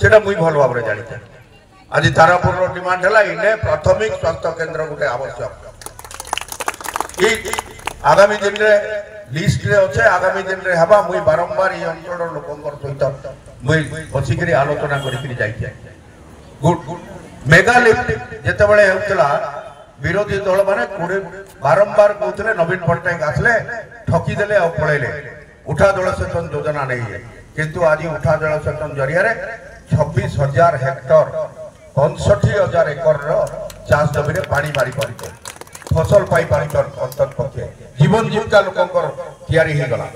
সেটা মুই ভাল ভাবে জানি। আজ তারাপুর ডিমান্ড হল ইনে প্রাথমিক স্বাস্থ্য কেন্দ্র গোটে আবশ্যক। আগামী দিনে লিস্টরে অছে, আগামী দিনে হবা। মুই বারম্বার এই অঞ্চলের লোকঙ্কর সহিত মুই বসিকি আলোচনা করি যাইছে। মেগা লিফ্ট যেতবে হেউতলা বিরোধী দল মানে বারম্বার কৌলে নবীন পট্টনায়ক আসলে ঠকিদেলে আর পড়াইলে উঠা জলসেচন যোজনা নেই। কিন্তু আজ উঠা জলসেচন জরিয়ারে 26,000 হেক্টর 65,000 একর চাষ জমি পানি মারি পারি ফসল পাই পারি অন্তর্পক্ষে জীবন জীবিকা লোকঙ্কর তৈরি হয়ে গলা।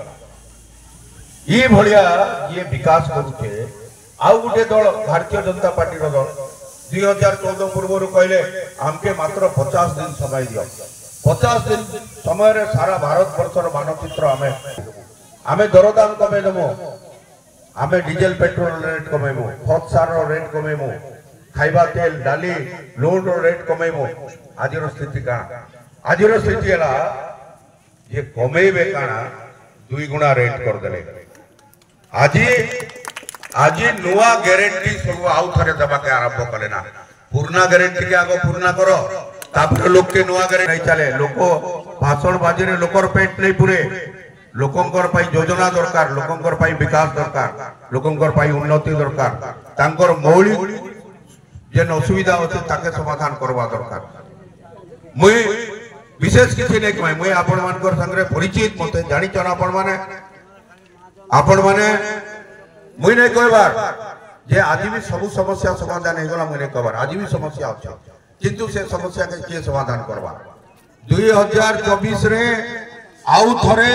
ই ভায়া ইয়ে বিকাশ করুছে। আউ গোটে দল भारतीय जनता पार्टी दल 2014 पूर्व कहले हमके मात्र 50 दिन समय दियो। 50 दिन समय रे सारा भारत वर्षर मानचित्र आमे दरदाम कमे देमु, आमे डीजेल पेट्रोल रेट कमेमु, खत सार रेट कमेमु, खाइबा तेल डाली लोन रेट कमेमु। आजिर स्थिति का आजिर स्थिति है ये कमेबे काना 2 गुणा रेट कर देले। आज नुआ ग्यारंटी सब आउ थे देवा के आरंभ कले ना। पुराना ग्यारंटी के आगो पूर्ण करो तापर लोक के नुआ ग्यारंटी नहीं चले। लोक भाषण बाजी रे लोकर पेट नहीं पूरे। लोकंकर पाई योजना दरकार, लोकंकर पाई विकास दरकार, लोकंकर पाई उन्नति दरकार, तांकर मौलिक जेन असुविधा होते ताके समाधान करवा दरकार। मुई विशेष किसी नहीं कमाई। मुई आपण मानकर संगे परिचित मते जानी चन आपण माने मुई नहीं कहबार जे आज भी सब समस्या समाधान हो गला। मुई नहीं कहबार आज भी समस्या अच्छे किंतु से समस्या के किए समाधान करवा। 2024 रे आउ थरे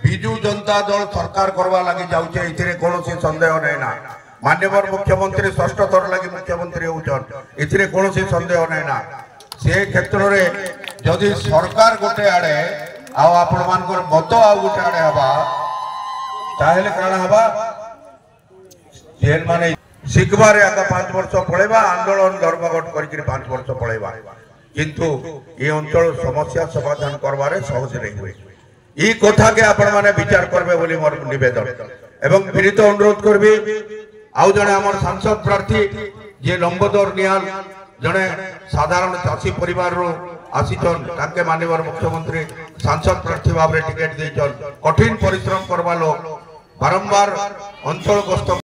बिजू जनता दल सरकार करवा लगी जाउचे। इथिरे कोनोसी संदेह नै ना। माननीय मुख्यमंत्री षष्ठ थर लगी मुख्यमंत्री होचन, इथिरे कोनोसी संदेह नै ना। से क्षेत्र रे जदि सरकार गोटे आड़े आ आपण मानकर मत आ गोटे आड़े हबा ताहेले काना हबा जेल माने शिखबार आगा 5 वर्ष पळेबा, आंदोलन धर्मघट करके 5 वर्ष पळेबा। किंतु ये अंचल समस्या समाधान करबारे सहज नहीं हुए। ई कथा के आपण माने विचार करबे बोली मोर निवेदन एवं विनीत अनुरोध करबी। आउ जने हमर सांसद प्रार्थी जे लंबोदर निहाल जने साधारण चाषी परिवार रो आसीचन, ताके माननीय मुख्यमंत्री सांसद प्रार्थी भाव टिकेट देचन। कठिन परिश्रम करवा लोक बारंबार अंचल गस्त